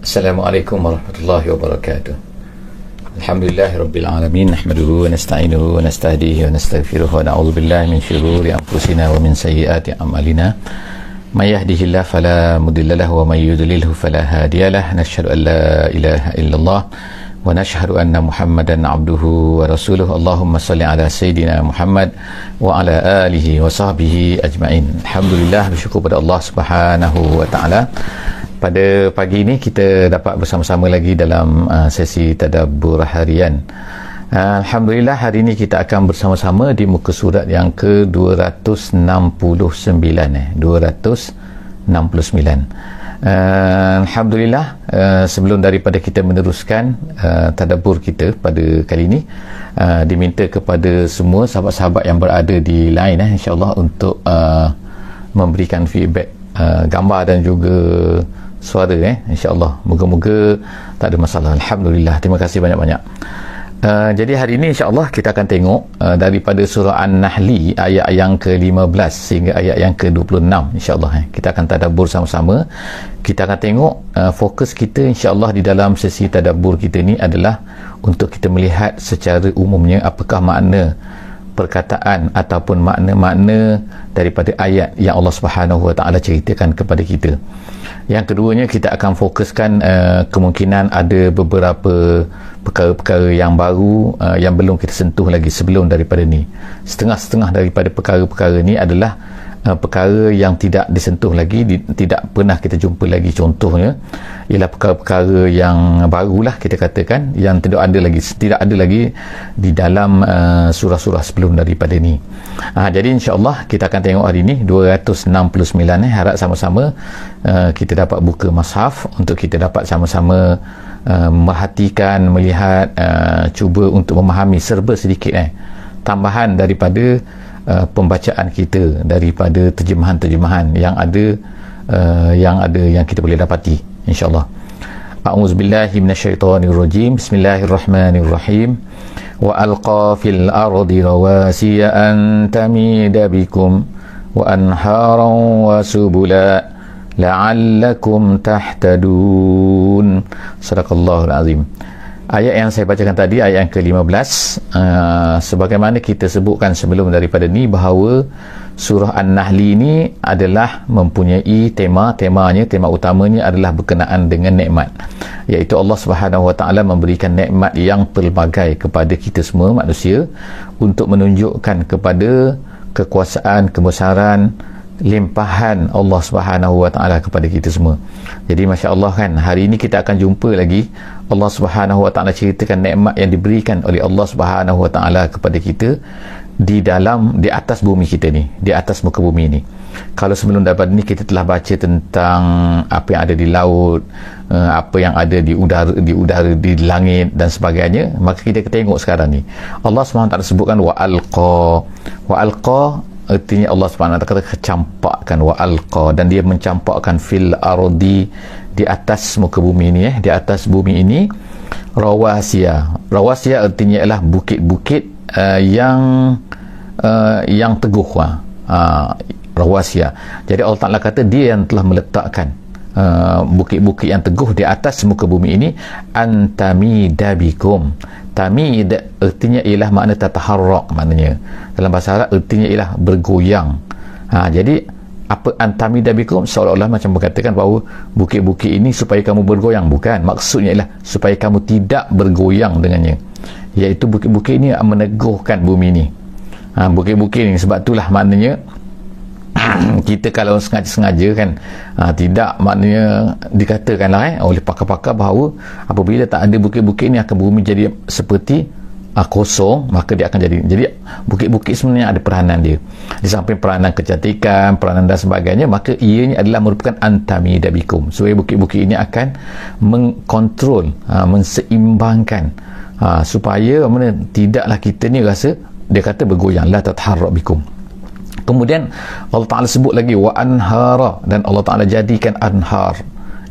Assalamualaikum warahmatullahi wabarakatuh. Alhamdulillahi rabbil alamin, nahmaduhu wa nasta'inuhu wa nastahdihi wa nastaghfiruhu wa na'udzu billahi min syururi anfusina wa min sayyiati a'malina. May yahdihillahu fala mudilla lahu wa may yudlilhu fala hadiya lahu. Nashhadu an la ilaha illallah wa nashhadu anna Muhammadan abduhu wa rasuluhu. Allahumma salli ala sayidina Muhammad wa ala alihi wa sahbihi ajma'in. Alhamdulillah, bersyukur pada Allah Subhanahu wa taala. Pada pagi ini kita dapat bersama-sama lagi dalam sesi tadabbur harian. Alhamdulillah, hari ini kita akan bersama-sama di muka surat yang ke-269. 269. Alhamdulillah, sebelum daripada kita meneruskan tadabbur kita pada kali ini, diminta kepada semua sahabat-sahabat yang berada di line insya-Allah untuk memberikan feedback gambar dan juga suara insya-Allah. Moga-moga tak ada masalah. Alhamdulillah, terima kasih banyak-banyak. Jadi hari ini insya-Allah kita akan tengok daripada surah An-Nahli ayat yang ke-15 sehingga ayat yang ke-26 insya-Allah. Kita akan tadabbur sama-sama. Kita akan tengok fokus kita insya-Allah di dalam sesi tadabbur kita ni adalah untuk kita melihat secara umumnya apakah makna perkataan ataupun makna-makna daripada ayat yang Allah Subhanahu Wa Taala ceritakan kepada kita. Yang keduanya, kita akan fokuskan kemungkinan ada beberapa perkara-perkara yang baru yang belum kita sentuh lagi sebelum daripada ni. Setengah-setengah daripada perkara-perkara ni adalah perkara yang tidak disentuh lagi, tidak pernah kita jumpa lagi. Contohnya ialah perkara-perkara yang barulah kita katakan, yang tidak ada lagi di dalam surah-surah sebelum daripada ni. Jadi insya-Allah kita akan tengok hari ni 269. Harap sama-sama kita dapat buka mushaf untuk kita dapat sama-sama merhatikan, melihat, cuba untuk memahami serba sedikit tambahan daripada pembacaan kita, daripada terjemahan-terjemahan yang ada yang kita boleh dapati insya-Allah. A'udzubillahi minasyaitonirrajim. Bismillahirrahmanirrahim. Wa alqa fil ardi rawasiya an tamida bikum wa anharan wa subula la'allakum tahtadun. Sadaqallahul azim. Ayat yang saya bacakan tadi, ayat yang ke-15, sebagaimana kita sebutkan sebelum daripada ni bahawa surah An-Nahli ini adalah mempunyai tema utamanya adalah berkenaan dengan nikmat, iaitu Allah Subhanahu Wa Taala memberikan nikmat yang pelbagai kepada kita semua manusia untuk menunjukkan kepada kekuasaan, kebesaran, limpahan Allah Subhanahu Wa Taala kepada kita semua. Jadi masya-Allah kan, hari ini kita akan jumpa lagi Allah Subhanahu Wa Taala ceritakan nikmat yang diberikan oleh Allah Subhanahu Wa Taala kepada kita di atas bumi kita ni, di atas muka bumi ni. Kalau sebelum daripada ni kita telah baca tentang apa yang ada di laut, apa yang ada di udara, di langit dan sebagainya, maka kita tengok sekarang ni Allah Subhanahu Wa Taala sebutkan wa alqa. Artinya Allah Subhanahu Wa Taala kata campakkan, wa alqa, dan dia mencampakkan fil ardi, di atas muka bumi ini, di atas bumi ini, rawasiya artinya ialah bukit-bukit yang teguh, rawasiya. Jadi Allah Taala kata dia yang telah meletakkan bukit-bukit yang teguh di atas muka bumi ini. Antamida bikum. Tamid artinya ialah makna tataharrak, maknanya dalam bahasa Arab artinya ialah bergoyang. Jadi apa antamida bikum, seolah-olah macam berkatakan bahawa bukit-bukit ini supaya kamu bergoyang. Bukan, maksudnya ialah supaya kamu tidak bergoyang dengannya, iaitu bukit-bukit ini meneguhkan bumi ini. Bukit-bukit ini, sebab itulah maknanya kita kalau sengaja-sengaja kan, tidak, maknanya dikatakanlah oleh pakar-pakar bahawa apabila tak ada bukit-bukit ini akan bumi jadi seperti kosong, maka dia akan jadi bukit-bukit sebenarnya ada peranan dia, di samping peranan kecantikan, peranan dan sebagainya, maka ianya adalah merupakan antamida bikum, supaya bukit-bukit ini akan mengkontrol, menseimbangkan, supaya tidaklah kita ni rasa, dia kata bergoyang, la tatharrak bikum. Kemudian Allah Ta'ala sebut lagi wa anhara, dan Allah Ta'ala jadikan anhar,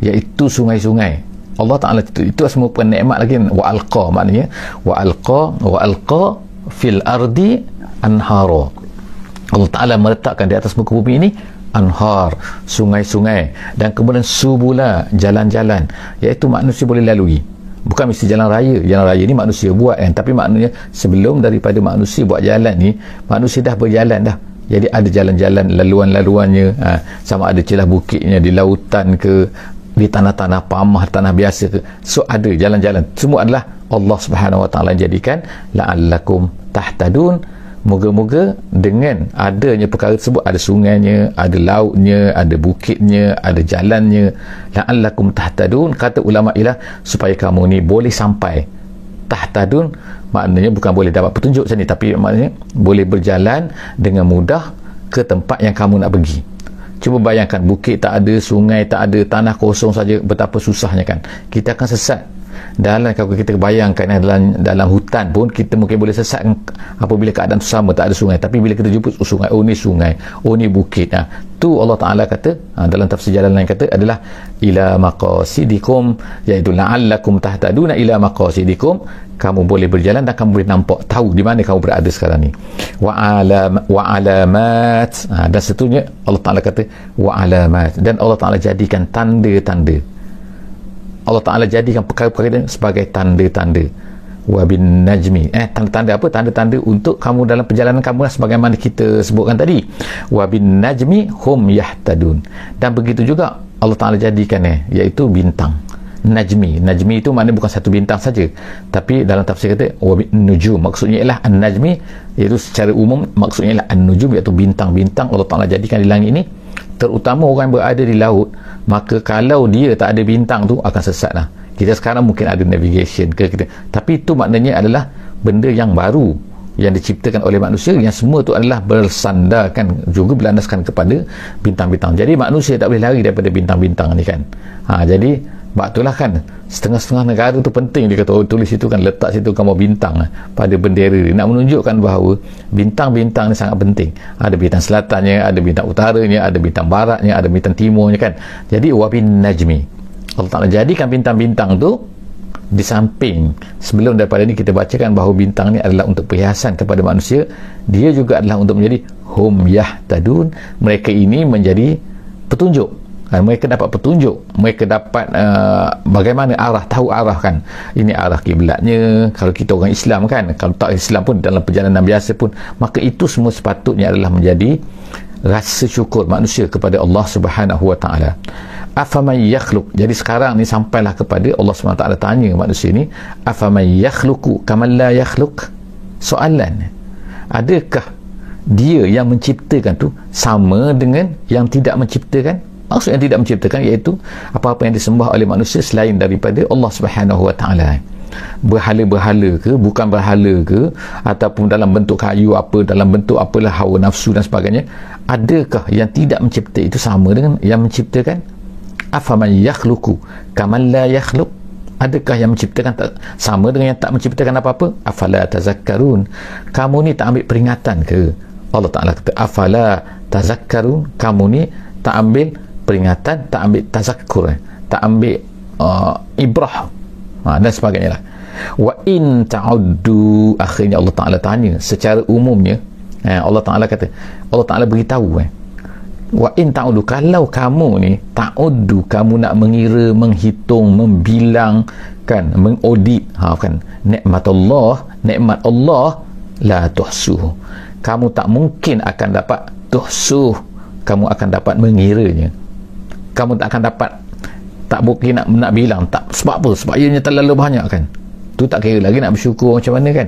iaitu sungai-sungai. Allah Ta'ala itu semua pun nikmat lagi. Wa alqa, maknanya wa alqa fil ardi anhara. Allah Ta'ala meletakkan di atas muka bumi ini anhar, sungai-sungai, dan kemudian subula, jalan-jalan, iaitu manusia boleh lalui. Bukan mesti jalan raya ni manusia buat kan, tapi maknanya sebelum daripada manusia buat jalan ni, manusia dah berjalan dah. Jadi ada jalan-jalan, laluan-laluannya, sama ada celah bukitnya, di lautan ke, di tanah-tanah pamah, tanah biasa ke, so ada jalan-jalan. Semua adalah Allah Subhanahu Wa Taala jadikan la'allakum tahtadun. Moga-moga dengan adanya perkara tersebut, ada sungainya, ada lautnya, ada bukitnya, ada jalannya, la'allakum tahtadun, kata ulama ialah supaya kamu ni boleh sampai. Tahtadun maknanya bukan boleh dapat petunjuk macam ni, tapi maknanya boleh berjalan dengan mudah ke tempat yang kamu nak pergi. Cuba bayangkan, bukit tak ada, sungai tak ada, tanah kosong saja, betapa susahnya kan. Kita akan sesat. Kalau kita bayangkan dalam hutan pun kita mungkin boleh sesat apabila keadaan tu sama, tak ada sungai. Tapi bila kita jumpa sungai, oh ni sungai, oh ni bukit, tu Allah Ta'ala kata, dalam tafsir jalan lain kata adalah ila maqasidikum, iaitu la'allakum tahtaduna ila maqasidikum, kamu boleh berjalan dan kamu boleh nampak, tahu di mana kamu berada sekarang ni. Wa alamat, dan seterusnya Allah Ta'ala kata wa alamat, dan Allah Ta'ala jadikan tanda-tanda. Allah Ta'ala jadikan perkara-perkara sebagai tanda-tanda. Wa bin najmi, tanda-tanda apa? Tanda-tanda untuk kamu dalam perjalanan kamu lah, sebagaimana kita sebutkan tadi. Wa bin najmi hum yahtadun, dan begitu juga Allah Ta'ala jadikan iaitu bintang. Najmi itu maknanya bukan satu bintang saja, tapi dalam tafsir kata wa bin nujum, maksudnya ialah an-najmi, iaitu secara umum maksudnya ialah an-nujum, iaitu bintang-bintang Allah Ta'ala jadikan di langit ini. Terutama orang yang berada di laut, maka kalau dia tak ada bintang tu akan sesat lah. Kita sekarang mungkin ada navigation ke kita, tapi itu maknanya adalah benda yang baru yang diciptakan oleh manusia, yang semua tu adalah bersandarkan juga berlandaskan kepada bintang-bintang. Jadi manusia tak boleh lari daripada bintang-bintang ni kan. Jadi sebab itulah kan setengah-setengah negara tu penting, dia kata tulis situ kan, letak situ gambar bintang pada bendera dia, nak menunjukkan bahawa bintang-bintang ni sangat penting. Ada bintang selatannya, ada bintang utaranya, ada bintang baratnya, ada bintang timurnya kan. Jadi wabin najmi, Allah Ta'ala jadikan bintang-bintang tu di samping. Sebelum daripada ni kita bacakan bahawa bintang ni adalah untuk perhiasan kepada manusia, dia juga adalah untuk menjadi hum yahtadun, mereka ini menjadi petunjuk. Mereka dapat petunjuk, mereka dapat bagaimana arah, tahu arah kan, ini arah kiblatnya kalau kita orang Islam kan. Kalau tak Islam pun dalam perjalanan biasa pun, maka itu semua sepatutnya adalah menjadi rasa syukur manusia kepada Allah Subhanahu Wa Taala. Afaman yakhluq, jadi sekarang ni sampailah kepada Allah Subhanahu Wa Taala tanya manusia ni, afaman yakhluqu kaman la yakhluq. Soalan, adakah dia yang menciptakan tu sama dengan yang tidak menciptakan? Maksud yang tidak menciptakan iaitu apa-apa yang disembah oleh manusia selain daripada Allah Subhanahu Wa Taala. Berhala-berhala ke, bukan berhala ke, ataupun dalam bentuk kayu apa, dalam bentuk apalah, hawa nafsu dan sebagainya. Adakah yang tidak mencipta itu sama dengan yang menciptakan? Afaman yakhluqu kaman la yakhluq, adakah yang menciptakan sama dengan yang tak menciptakan apa-apa? Afala tazakkarun, kamu ni tak ambil peringatan ke? Allah Ta'ala kata afala tazakkarun, kamu ni tak ambil peringatan, tak ambil tazakkur, tak ambil ibrah dan sebagainya lah. Wa in ta'uddu, akhirnya Allah Ta'ala tanya secara umumnya. Allah Ta'ala kata, Allah Ta'ala beritahu wa in ta'uddu, kalau kamu ni ta'uddu, kamu nak mengira, menghitung, membilang kan, mengaudit kan nikmat Allah, la tuhsuh, kamu tak mungkin akan dapat tuhsuh, kamu akan dapat mengiranya. Kamu tak akan dapat, tak mungkin nak bilang, tak. Sebab apa? Sebab ianya terlalu banyak kan. Tu tak kira lagi nak bersyukur macam mana kan.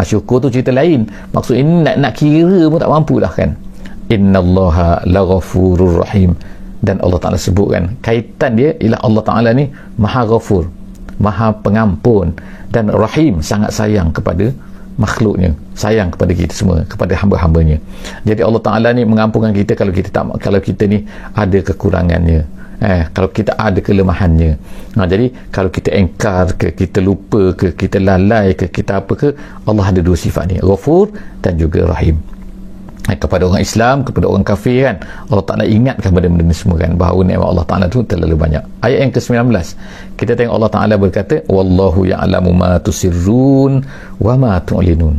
Syukur tu cerita lain. Maksud ini nak kira pun tak mampu dah kan. Innallaha laghafurur rahim, dan Allah Ta'ala sebutkan kaitan dia ialah Allah Ta'ala ni maha ghafur, maha pengampun, dan rahim, sangat sayang kepada makhluknya, sayang kepada kita semua, kepada hamba-hambanya. Jadi Allah Ta'ala ni mengampunkan kita kalau kita ni ada kekurangannya, kalau kita ada kelemahannya. Jadi kalau kita engkar ke, kita lupa ke, kita lalai ke, kita apa ke, Allah ada dua sifat ni, Ghafur dan juga Rahim. Kepada orang Islam, kepada orang kafir kan, Allah Ta'ala ingatkan benda-benda ni semua kan, bahawa nikmat Allah Ta'ala tu terlalu banyak. Ayat yang ke-19 kita tengok Allah Ta'ala berkata, wallahu ya'lamu ma tusirrun wa ma tu'linun,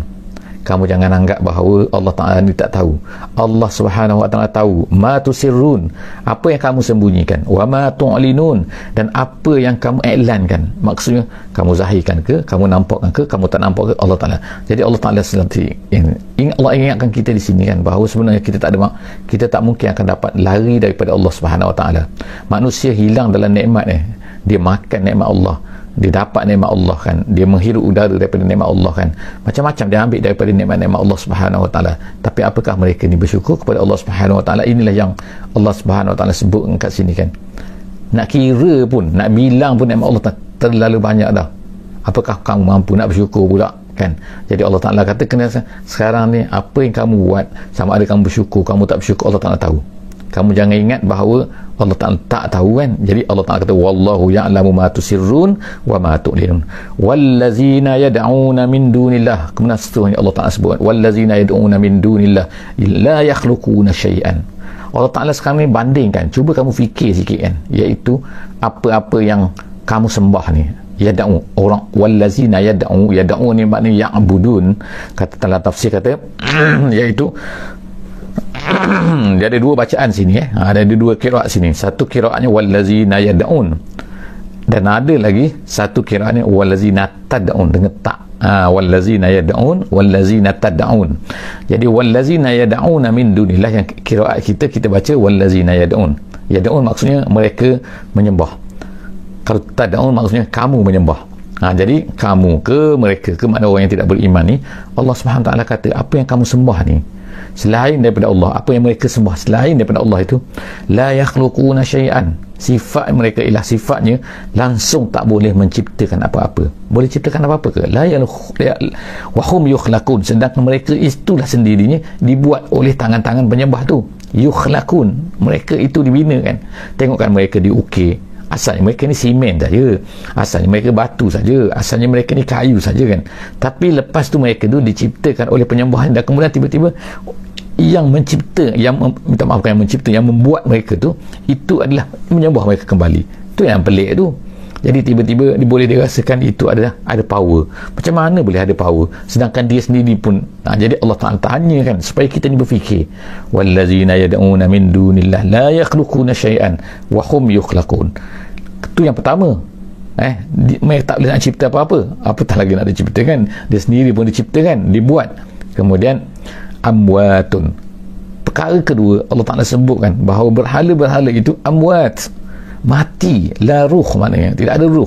Kamu jangan anggap bahawa Allah Ta'ala ni tak tahu. Allah Subhanahu Wa Ta'ala tahu ma tusirrun, apa yang kamu sembunyikan, wa ma tu'linun, dan apa yang kamu iklankan. Maksudnya kamu zahirkan ke, kamu nampakkan ke, kamu tak nampak ke, Allah Ta'ala. Jadi Allah Ta'ala sendiri Allah ingatkan kita di sini kan, bahawa sebenarnya kita tak mungkin akan dapat lari daripada Allah Subhanahu Wa Ta'ala. Manusia hilang dalam nikmat dia makan nikmat Allah, dia dapat nikmat Allah kan, dia menghirup udara daripada nikmat Allah kan, macam-macam dia ambil daripada nikmat-nikmat Allah Subhanahu Wa Ta'ala. Tapi apakah mereka ni bersyukur kepada Allah Subhanahu Wa Ta'ala? Inilah yang Allah Subhanahu Wa Ta'ala sebut kat sini kan. Nak kira pun, nak bilang pun nikmat Allah terlalu banyak dah. Apakah kamu mampu nak bersyukur pula kan? Jadi Allah Ta'ala kata kena sekarang ni apa yang kamu buat, sama ada kamu bersyukur, kamu tak bersyukur, Allah Ta'ala tahu. Kamu jangan ingat bahawa Allah Ta'ala tak tahu kan. Jadi Allah Ta'ala kata wallahu ya'lamu ma tusirrun wa ma tu'linun wallazina yad'una min dunillah. Kemudian seterusnya Allah Ta'ala sebut wallazina yad'una min dunillah la yakhluquna syai'an. Allah Ta'ala sekarang ni bandingkan, cuba kamu fikir sikit kan, iaitu apa-apa yang kamu sembah ni, yad'u, orang wallazina yad'u ni maknanya ya'budun. Kata dalam tafsir kata iaitu dia ada dua bacaan sini ada dua qiraat sini. Satu qiraatnya wallazina yad'un, dan ada lagi satu qiraatnya wallazina tad'un dengan tak. Wallazina yad'un wallazina tad'un. Jadi wallazina yad'una min dunillah, yang qiraat kita baca wallazina yad'un. Yad'un maksudnya mereka menyembah. Kalau tad'un maksudnya kamu menyembah. Jadi kamu ke mereka ke, makna orang yang tidak beriman ni, Allah Subhanahu Wa Ta'ala kata apa yang kamu sembah ni selain daripada Allah, apa yang mereka sembah selain daripada Allah itu, la yakhluquna syai'an, sifat mereka ialah sifatnya langsung tak boleh menciptakan apa-apa. Boleh ciptakan apa-apa ke? La wa hum yukhlaqun, sedangkan mereka itulah sendirinya dibuat oleh tangan-tangan penyembah tu. Yukhlaqun, mereka itu dibina kan. Tengokkan mereka diukir, asalnya mereka ni simen saja, asalnya mereka batu saja, asalnya mereka ni kayu saja kan. Tapi lepas tu mereka tu diciptakan oleh penyembah, dan kemudian tiba-tiba yang mencipta, yang minta maaf, yang mencipta, yang membuat mereka tu, itu adalah menyembah mereka kembali. Tu yang pelik tu. Jadi tiba-tiba boleh dirasakan itu ada power. Macam mana boleh ada power sedangkan dia sendiri pun. Jadi Allah Ta'ala tanya kan, supaya kita ni berfikir, wallazina yad'una min dunillah la yakhluquna syai'an wa hum yukhlaqun. Itu yang pertama. Mereka tak boleh nak cipta apa-apa, apatah lagi nak diciptakan. Dia sendiri pun diciptakan, dibuat. Kemudian amwatun. Perkara kedua, Allah Ta'ala sebutkan bahawa berhala-berhala itu amwat, mati, la ruh, maknanya tidak ada ruh.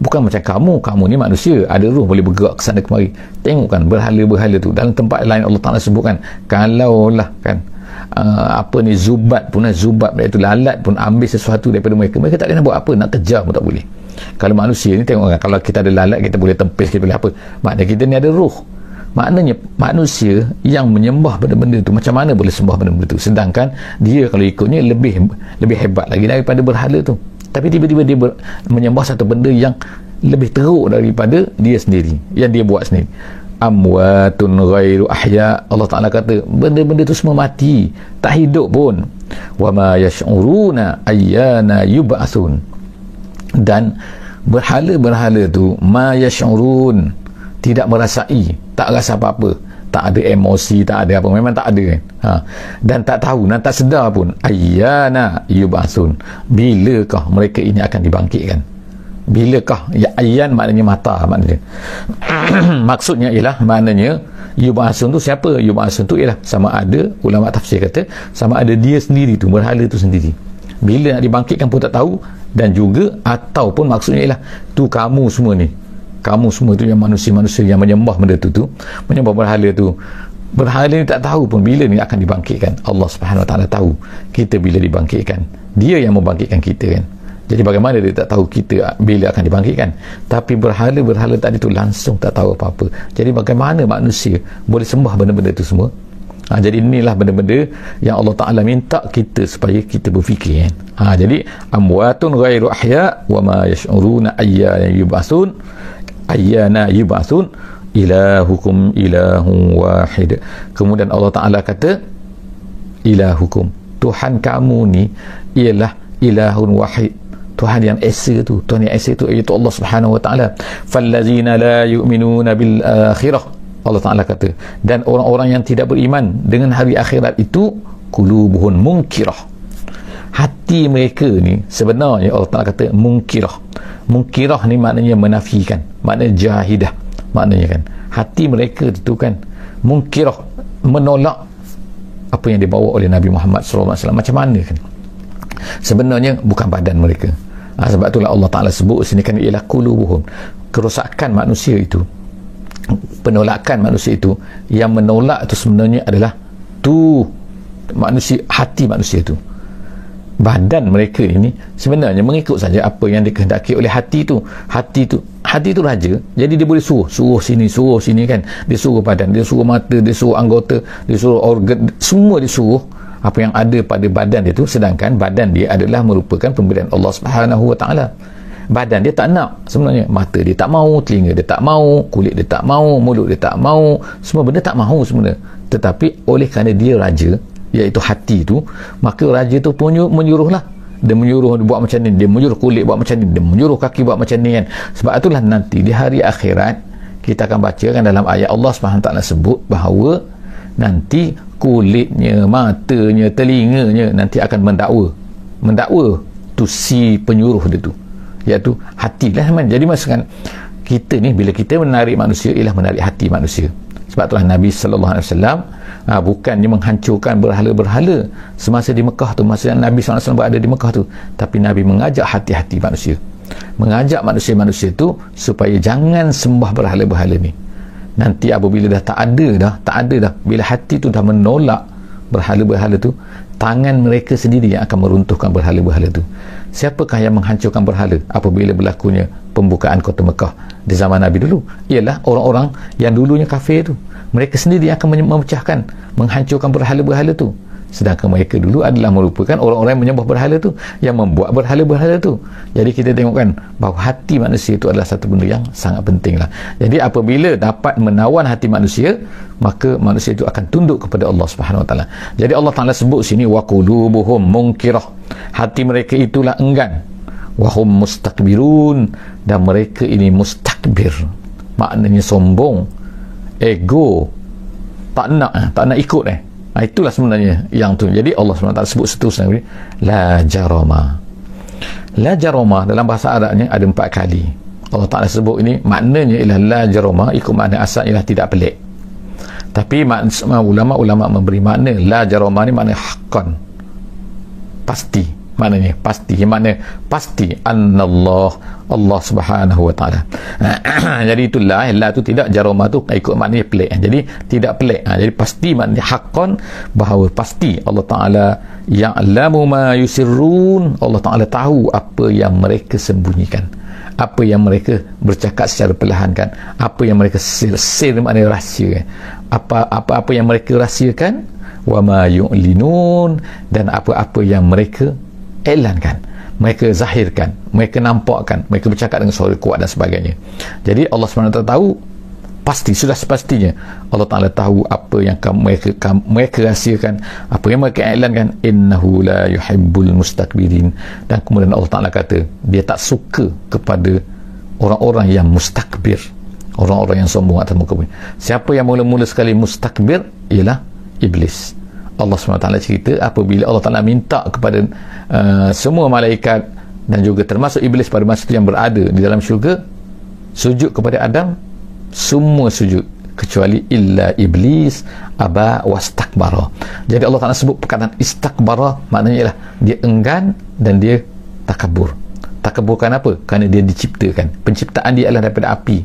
Bukan macam kamu ni manusia, ada ruh, boleh bergerak ke sana kemari. Tengokkan berhala-berhala tu. Dalam tempat lain Allah Ta'ala sebutkan, kalaulah kan zubat pun, iaitu lalat pun ambil sesuatu daripada mereka tak kena buat apa, nak kejar pun tak boleh. Kalau manusia ni tengok kan, kalau kita ada lalat kita boleh tempis, kita boleh apa, maknanya kita ni ada ruh. Maknanya manusia yang menyembah benda-benda tu, macam mana boleh sembah benda-benda tu, sedangkan dia kalau ikutnya lebih hebat lagi daripada berhala tu. Tapi tiba-tiba dia menyembah satu benda yang lebih teruk daripada dia sendiri, yang dia buat sendiri. Amwatun ghairu ahya. Allah Ta'ala kata benda-benda tu semua mati, tak hidup pun. Wa ma yash'uruna ayyana yub'atsun. Dan berhala-berhala tu ma yash'urun, tidak merasai, tak rasa apa-apa, tak ada emosi, tak ada apa, memang tak ada kan. Dan tak tahu dan tak sedar pun, ayyana yub'atsun, bilakah mereka ini akan dibangkitkan. Bilakah, ya, ayyan maknanya mata, maknanya maksudnya ialah maknanya yub'atsun tu siapa? Yub'atsun tu ialah sama ada, ulama tafsir kata sama ada dia sendiri tu, berhala tu sendiri, bila nak dibangkitkan pun tak tahu, dan juga ataupun maksudnya ialah tu kamu semua ni, kamu semua tu yang manusia-manusia yang menyembah benda tu menyembah berhala tu, berhala ni tak tahu pun bila ni akan dibangkitkan. Allah Subhanahu Wa Ta'ala tahu kita bila dibangkitkan, dia yang membangkitkan kita kan. Jadi bagaimana dia tak tahu kita bila akan dibangkitkan? Tapi berhala-berhala tadi tu langsung tak tahu apa-apa. Jadi bagaimana manusia boleh sembah benda-benda tu semua? Jadi inilah benda-benda yang Allah Ta'ala minta kita supaya kita berfikir kan. Jadi amwatun ghairu ahya wa ma yash'uruna ayyana yub'atsun ilahukum ilahun wahid. Kemudian Allah Ta'ala kata ilahukum, Tuhan kamu ni ialah ilahun wahid, Tuhan yang esa tu, Tuhan yang esa tu iaitu Allah Subhanahu Wa Ta'ala. Fallazina la yu'minuna bil akhirah, Allah Ta'ala kata, dan orang-orang yang tidak beriman dengan hari akhirat itu qulubuhum munkirah, hati mereka ni sebenarnya Allah Ta'ala kata munkirah. Munkirah ni maknanya menafikan, maknanya jahidah, maknanya kan hati mereka itu kan munkirah, menolak apa yang dibawa oleh Nabi Muhammad SAW. Macam mana kan sebenarnya bukan badan mereka. Sebab itulah Allah Ta'ala sebut sini kan ialah qulubuhum, kerosakan manusia itu, penolakan manusia itu, yang menolak itu sebenarnya adalah tu manusia, hati manusia itu. Badan mereka ini sebenarnya mengikut saja apa yang dikehendaki oleh hati itu. Hati itu raja, jadi dia boleh suruh sini kan, dia suruh badan, dia suruh mata, dia suruh anggota, dia suruh organ, semua dia suruh apa yang ada pada badan itu. Sedangkan badan dia adalah merupakan pemberian Allah Subhanahu Wa Taala. Badan dia tak nak sebenarnya, mata dia tak mau, telinga dia tak mau, kulit dia tak mau, mulut dia tak mau, semua benda tak mau sebenarnya. Tetapi oleh kerana dia raja, iaitu hati itu, maka raja tu pun menyuruhlah. Dia menyuruh dia buat macam ni, dia menyuruh kulit buat macam ni, dia menyuruh kaki buat macam ni kan. Sebab itulah nanti di hari akhirat kita akan baca kan dalam ayat Allah SWT sebut bahawa nanti kulitnya, matanya, telinganya nanti akan mendakwa tu si penyuruh dia tu, iaitu hati lah kan. Jadi maksudkan kita ni bila kita menarik manusia ialah menarik hati manusia. Sebab itulah Nabi SAW bukannya menghancurkan berhala-berhala semasa di Mekah tu, masa Nabi SAW berada di Mekah tu, tapi Nabi mengajak hati-hati manusia, mengajak manusia-manusia tu supaya jangan sembah berhala-berhala ni. Nanti apabila dah tak ada dah, bila hati tu dah menolak berhala-berhala tu, tangan mereka sendiri yang akan meruntuhkan berhala-berhala tu. Siapakah yang menghancurkan berhala apabila berlakunya pembukaan kota Mekah di zaman Nabi dulu? Ialah orang-orang yang dulunya kafir tu. Mereka sendiri yang akan memecahkan, menghancurkan berhala-berhala tu. Sedangkan mereka dulu adalah merupakan orang-orang yang menyembah berhala tu, yang membuat berhala-berhala tu. Jadi kita tengokkan bahawa hati manusia itu adalah satu benda yang sangat penting lah. Jadi apabila dapat menawan hati manusia, maka manusia itu akan tunduk kepada Allah Subhanahu Wa Taala. Jadi Allah Taala sebut sini wa qulubuhum munkirah, hati mereka itulah enggan, wa hum mustakbirun, dan mereka ini mustakbir, maknanya sombong, ego, tak nak ikut itulah sebenarnya yang tu. Jadi Allah SWT sebut seterusnya, la jarama. La jarama dalam bahasa Arabnya ada 4 kali Allah Ta'ala sebut ini. Maknanya ialah la jarama, ikut makna asal ialah tidak pelik. Tapi ulama-ulama memberi makna la jarama ni makna haqqan, pasti. Maknanya pasti, makna pasti annallah, Allah Subhanahu Wa Taala. Jadi itulah la tu tidak, jarama tu ikut maknanya pelik. Jadi tidak pelik. Jadi pasti maknanya haqqan, bahawa pasti Allah Taala ya'lamu ma yusirrun, Allah Taala tahu apa yang mereka sembunyikan, apa yang mereka bercakap secara perlahan kan, apa yang mereka sir maknanya rahsia kan, apa yang mereka rahsiakan, wa ma yu'linun, dan apa-apa yang mereka elankan, mereka zahirkan, mereka nampakkan, mereka bercakap dengan suara kuat dan sebagainya. Jadi Allah SWT tahu pasti, sudah sepastinya Allah Ta'ala tahu apa yang mereka rahsiakan, apa yang mereka elankan. Innahu la yuhibbul mustakbirin, dan kemudian Allah Ta'ala kata dia tak suka kepada orang-orang yang mustakbir, orang-orang yang sombong atas muka bumi. Siapa yang mula-mula sekali mustakbir ialah iblis. Allah SWT cerita apabila Allah Ta'ala minta kepada semua malaikat dan juga termasuk iblis pada masa itu yang berada di dalam syurga sujud kepada Adam, semua sujud kecuali illa iblis aba wastakbara. Jadi Allah Ta'ala sebut perkataan istakbara, maknanya ialah dia enggan dan dia takabur. Takabur kenapa? Kerana dia diciptakan, penciptaan dia adalah daripada api,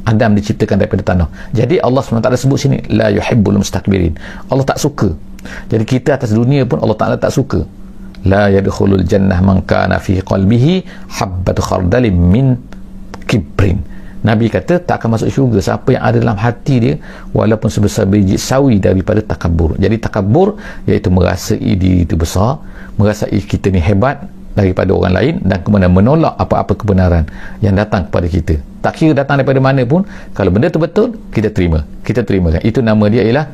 Adam diciptakan daripada tanah. Jadi Allah SWT sebut sini la yuhibbul mustakbirin, Allah tak suka. Jadi kita atas dunia pun Allah Ta'ala tak suka. La yadkhulul jannah man kana fi qalbihi habbatu khardalin min kibrin. Nabi kata tak akan masuk syurga siapa yang ada dalam hati dia walaupun sebesar biji sawi daripada takabur. Jadi takabur iaitu merasai diri itu besar, merasai kita ni hebat daripada orang lain, dan kemudian menolak apa-apa kebenaran yang datang kepada kita. Tak kira datang daripada mana pun, kalau benda tu betul, kita terima kan. Itu nama dia ialah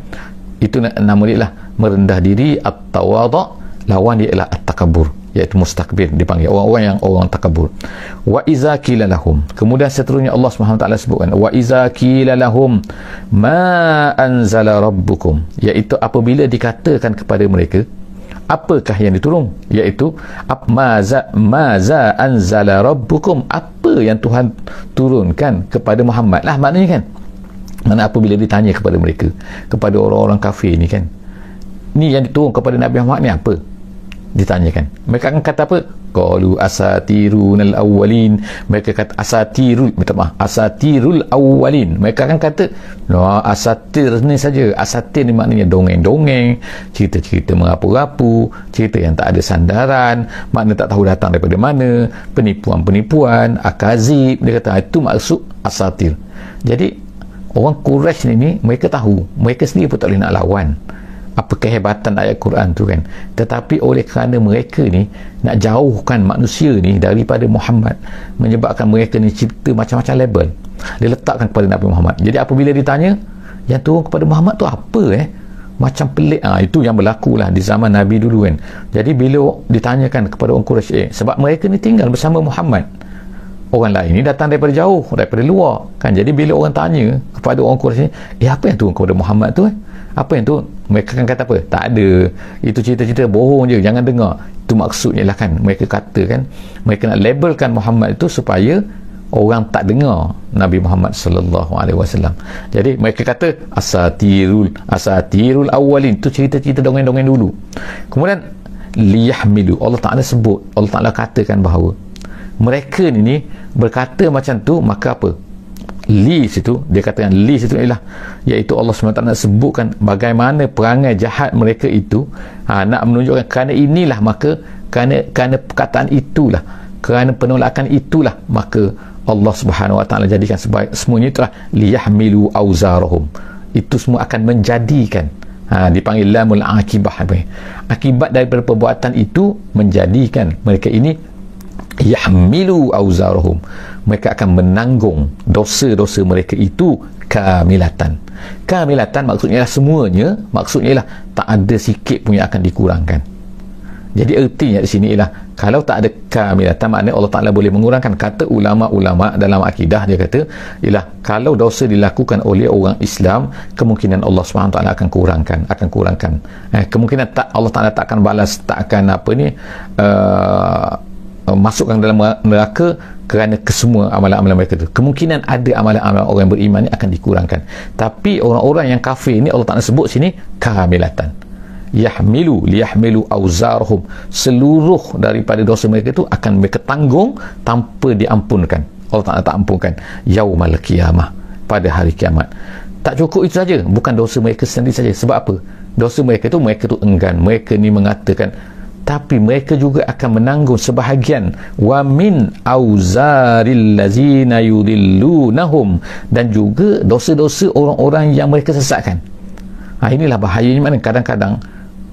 merendah diri, at-tawadhu, lawan dia ialah at-takabur, iaitu mustakbir, dipanggil orang-orang yang orang takabur. Wa iza qila lahum, kemudian seterusnya Allah Subhanahu wa taala sebutkan wa iza qila lahum ma anzala rabbukum, iaitu apabila dikatakan kepada mereka apakah yang diturun, iaitu maza anzala rabbukum, apa yang Tuhan turunkan kepada Muhammad lah, maknanya kan. Mana apabila ditanya kepada mereka, kepada orang-orang kafir ni kan, ni yang diturun kepada Nabi Muhammad ni apa, ditanyakan, mereka akan kata apa? Qalu asatirunal awwalin, mereka kata asatirul awwalin, mereka akan kata no, asatir ni saja. Asatir ni maknanya dongeng-dongeng, cerita-cerita merapu-rapu, cerita yang tak ada sandaran, makna tak tahu datang daripada mana, penipuan-penipuan, akazib, dia kata itu maksud asatir. Jadi orang Quraisy ni mereka tahu, mereka sendiri pun tak boleh nak lawan apa kehebatan ayat Quran tu kan, tetapi oleh kerana mereka ni nak jauhkan manusia ni daripada Muhammad, menyebabkan mereka ni cipta macam-macam label, dia letakkan kepada Nabi Muhammad. Jadi apabila ditanya yang turun kepada Muhammad tu apa macam pelik, itu yang berlaku lah di zaman Nabi dulu kan. Jadi bila ditanyakan kepada orang Quraisy, sebab mereka ni tinggal bersama Muhammad, orang lain ni datang daripada jauh, daripada luar kan. Jadi bila orang tanya kepada orang Quraisy, apa yang turun kepada Muhammad tu apa yang tu, mereka akan kata apa? Tak ada, itu cerita-cerita bohong je, jangan dengar. Itu maksudnya lah kan, mereka katakan, mereka nak labelkan Muhammad itu supaya orang tak dengar Nabi Muhammad sallallahu alaihi wasallam. Jadi mereka kata asatirul awwalin, itu cerita-cerita dongeng-dongeng dulu. Kemudian liyahmilu, Allah Ta'ala sebut, Allah Ta'ala katakan bahawa mereka ni berkata macam tu, maka apa? Li situ, dia katakan li situ ialah, iaitu Allah SWT nak sebutkan bagaimana perangai jahat mereka itu, nak menunjukkan kerana inilah, maka kerana perkataan itulah, kerana penolakan itulah, maka Allah Subhanahu Wa Taala jadikan semuanya itulah liyahmilu auzarahum, itu semua akan menjadikan, dipanggil lamul akibah, akibat daripada perbuatan itu menjadikan mereka ini yahmilu auzarahum, mereka akan menanggung dosa-dosa mereka itu kamilatan. Kamilatan maksudnya lah semuanya, maksudnya lah tak ada sikit pun yang akan dikurangkan. Jadi ertinya di sini ialah kalau tak ada kamilatan, maknanya Allah Ta'ala boleh mengurangkan. Kata ulama-ulama dalam akidah, dia kata ialah kalau dosa dilakukan oleh orang Islam, kemungkinan Allah SWT akan kurangkan. Kemungkinan tak, Allah Ta'ala tak akan balas, tak akan masukkan dalam neraka kerana kesemua amalan-amalan mereka tu. Kemungkinan ada amalan-amalan orang yang beriman ni akan dikurangkan. Tapi orang-orang yang kafir ni Allah Ta'ala sebut sini kamilatan. Liyahmilu auzarhum, seluruh daripada dosa mereka tu akan mereka tanggung tanpa diampunkan. Allah Ta'ala tak ampunkan yaumal qiyamah, pada hari kiamat. Tak cukup itu saja, bukan dosa mereka sendiri saja. Sebab apa? Dosa mereka tu enggan, mereka ni mengatakan, tapi mereka juga akan menanggung sebahagian wa min auzaril lazina yudillunahum, dan juga dosa-dosa orang-orang yang mereka sesatkan. Inilah bahayanya, mana kadang-kadang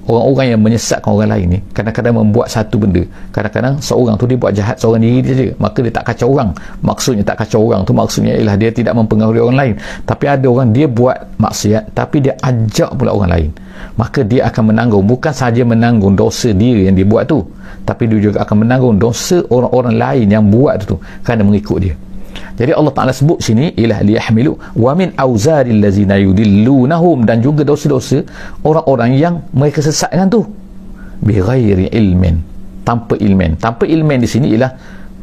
orang-orang yang menyesatkan orang lain ni kadang-kadang membuat satu benda, kadang-kadang seorang tu dia buat jahat seorang diri saja, maka dia tak kacau orang. Maksudnya tak kacau orang tu maksudnya ialah dia tidak mempengaruhi orang lain. Tapi ada orang dia buat maksiat tapi dia ajak pula orang lain, maka dia akan menanggung, bukan sahaja menanggung dosa dia yang dia buat tu, tapi dia juga akan menanggung dosa orang-orang lain yang buat tu kerana mengikut dia. Jadi Allah Ta'ala sebut sini ialah liyahmilu wa min auzaril lazina yudillunahum, dan juga dosa-dosa orang-orang yang mereka sesatkan tu bighairi ilmin, tanpa ilmin di sini ialah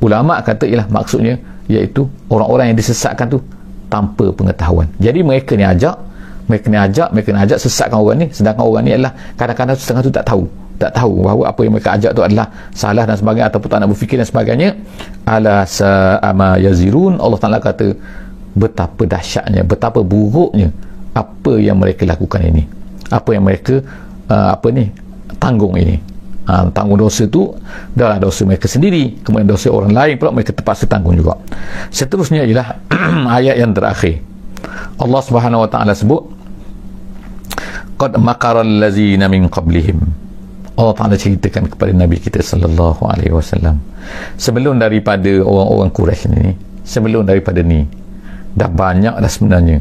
ulama kata ialah maksudnya iaitu orang-orang yang disesatkan tu tanpa pengetahuan. Jadi mereka ni ajak sesatkan orang ni, sedangkan orang ni adalah kadang-kadang setengah tu tak tahu bahawa apa yang mereka ajak tu adalah salah dan sebagainya, ataupun tak nak berfikir dan sebagainya. Ala sa'ama yazirun, Allah Ta'ala kata betapa dahsyatnya, betapa buruknya apa yang mereka lakukan ini, apa yang mereka tanggung ini. Tanggung dosa tu adalah dosa mereka sendiri, kemudian dosa orang lain pula mereka terpaksa tanggung juga. Seterusnya ialah ayat yang terakhir, Allah Subhanahu Wa Ta'ala sebut qad makaral lazina min qablihim. Allah Ta'ala ceritakan kepada Nabi kita sallallahu alaihi wasallam, sebelum daripada orang-orang Quraisy ni, sebelum daripada ni dah banyak dah sebenarnya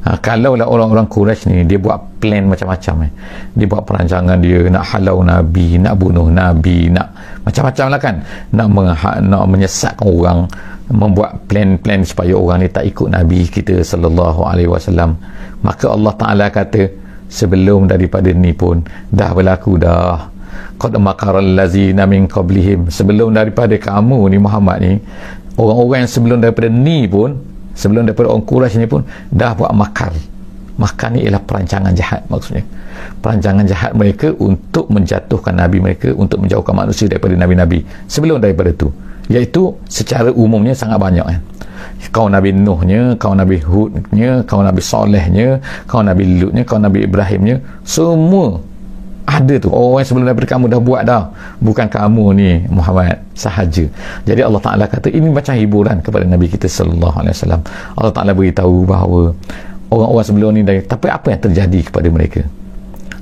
Kalaulah orang-orang Quraisy ni dia buat plan macam-macam, dia buat perancangan, dia nak halau Nabi, nak bunuh Nabi, nak macam-macam lah kan, nak menyesatkan orang, membuat plan-plan supaya orang ni tak ikut Nabi kita sallallahu alaihi wasallam. Maka Allah Ta'ala kata sebelum daripada ni pun dah berlaku dah, qad makaral lazina min qablihim, sebelum daripada kamu ni Muhammad ni, orang-orang yang sebelum daripada ni pun, sebelum daripada orang Quraisy ni pun dah buat makar. Makar ni ialah perancangan jahat, maksudnya perancangan jahat mereka untuk menjatuhkan Nabi mereka, untuk menjauhkan manusia daripada Nabi-Nabi sebelum daripada tu, iaitu secara umumnya sangat banyak kan. Kaum Nabi Nuhnya, kaum Nabi Hudnya, kaum Nabi Salehnya, kaum Nabi Lutnya, kaum Nabi Ibrahimnya, semua ada tu. Orang yang sebelum daripada kamu dah buat dah, bukan kamu ni Muhammad sahaja. Jadi Allah Ta'ala kata ini macam hiburan kepada Nabi kita sallallahu alaihi wasallam. Allah Ta'ala beritahu bahawa orang-orang sebelum ni dah, tapi apa yang terjadi kepada mereka?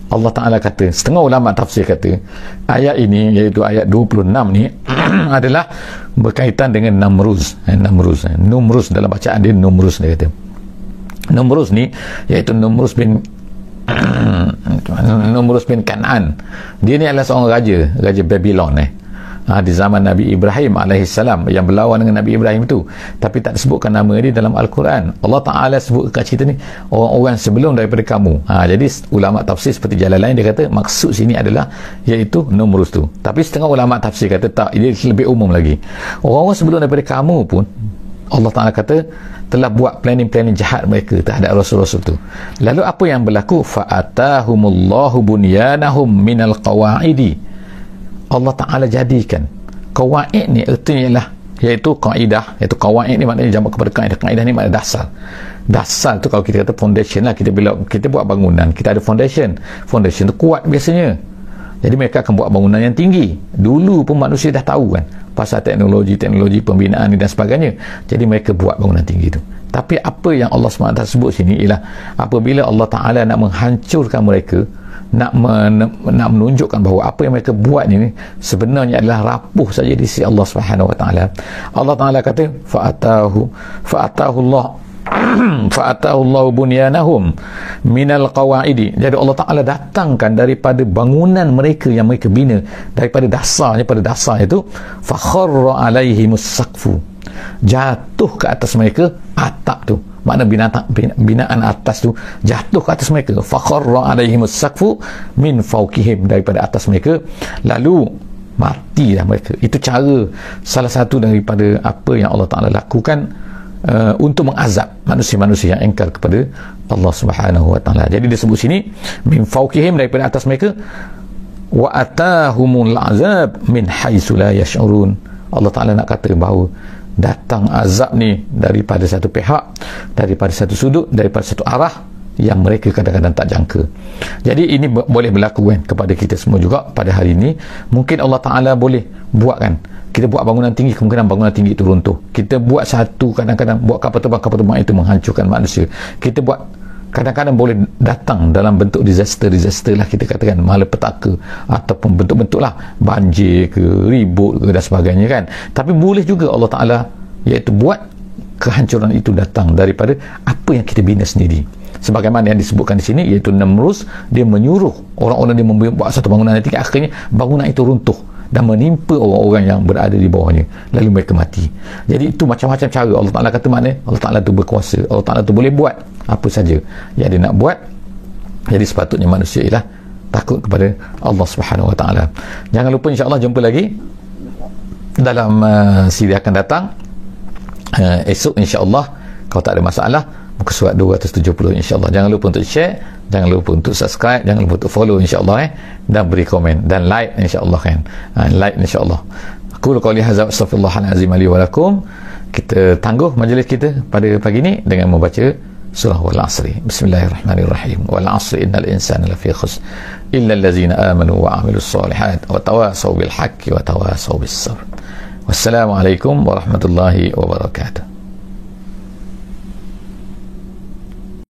Allah Ta'ala kata, setengah ulama tafsir kata ayat ini, iaitu ayat 26 ni adalah berkaitan dengan Namruz. Numruz dalam bacaan dia Numruz, dia kata Numruz ni iaitu Numruz bin Kan'an. Dia ni adalah seorang raja Babylon di zaman Nabi Ibrahim alaihissalam, yang berlawan dengan Nabi Ibrahim itu, tapi tak disebutkan nama dia dalam Al-Quran. Allah Ta'ala sebut kat cerita ni orang-orang sebelum daripada kamu. Jadi ulama tafsir seperti jalan lain dia kata maksud sini adalah iaitu Numruz tu, tapi setengah ulama tafsir kata tak, dia lebih umum lagi. Orang-orang sebelum daripada kamu pun Allah Ta'ala kata telah buat planning jahat mereka terhadap Rasul-Rasul tu. Lalu apa yang berlaku? Fa'atahumullahu bunyanahum minal qawa'idi. Allah Ta'ala jadikan qawaid ni, artinya ialah iaitu kaedah, iaitu qawaid ni maknanya jamak kepada kaedah. Kaedah ni maknanya dasar tu, kalau kita kata foundation lah, bila kita buat bangunan kita ada foundation tu kuat biasanya, jadi mereka akan buat bangunan yang tinggi. Dulu pun manusia dah tahu kan pasal teknologi pembinaan ni dan sebagainya, jadi mereka buat bangunan tinggi tu. Tapi apa yang Allah SWT sebut sini ialah apabila Allah Ta'ala nak menghancurkan mereka, nak menunjukkan bahawa apa yang mereka buat ni sebenarnya adalah rapuh saja di sisi Allah Subhanahu Wa Ta'ala. Allah Ta'ala kata fa'atahullahu bunyanahum minal qawaidi. Jadi Allah Ta'ala datangkan daripada bangunan mereka yang mereka bina, daripada dasarnya, pada dasarnya itu fakharra alaihimus saqfu, jatuh ke atas mereka atap tu, makna binaan atas tu jatuh ke atas mereka. Fakharra alaihimus saqfu min fawqihim, daripada atas mereka, lalu matilah mereka. Itu cara, salah satu daripada apa yang Allah Ta'ala lakukan untuk mengazab manusia-manusia yang engkar kepada Allah Subhanahu Wa Ta'ala. Jadi disebut sini min fawqihim, daripada atas mereka, wa atahumul azab min haitsu la yash'urun. Allah Ta'ala nak kata bahawa datang azab ni daripada satu pihak, daripada satu sudut, daripada satu arah yang mereka kadang-kadang tak jangka. Jadi ini boleh berlaku kan kepada kita semua juga pada hari ini. Mungkin Allah Ta'ala boleh buat kan, kita buat bangunan tinggi, kemungkinan bangunan tinggi itu runtuh. Kita buat satu, kadang-kadang buat kapal terbang itu menghancurkan manusia. Kita buat, kadang-kadang boleh datang dalam bentuk disaster lah, kita katakan malapetaka, ataupun bentuk-bentuk lah banjir ke, ribut ke dan sebagainya kan. Tapi boleh juga Allah Ta'ala iaitu buat kehancuran itu datang daripada apa yang kita bina sendiri. Sebagaimana yang disebutkan di sini, iaitu Namruz, dia menyuruh orang-orang dia membuat satu bangunan yang tinggi, akhirnya bangunan itu runtuh dan menimpa orang-orang yang berada di bawahnya, lalu mereka mati. Jadi itu macam-macam cara Allah Ta'ala kata, maknanya Allah Ta'ala tu berkuasa, Allah Ta'ala tu boleh buat apa saja yang dia nak buat. Jadi sepatutnya manusia ialah takut kepada Allah Subhanahu Wa Ta'ala. Jangan lupa, insya-Allah jumpa lagi dalam siri akan datang esok, insya-Allah, kalau tak ada masalah, muka surat 270, insya-Allah. Jangan lupa untuk share, jangan lupa untuk subscribe, jangan lupa untuk follow, insya-Allah, dan beri komen dan like, insya-Allah kan. Like, insya-Allah. Aku qauli hadza, astaghfirullahalazim li wa lakum. Kita tangguh majlis kita pada pagi ini dengan membaca surah Wal Asri. Bismillahirrahmanirrahim. Wal Asri innal insana lafi khusr illa allazina amanu wa amilus solihat wa tawasaw bil haqqi wa tawasaw bis sabr. Wassalamualaikum warahmatullahi wabarakatuh.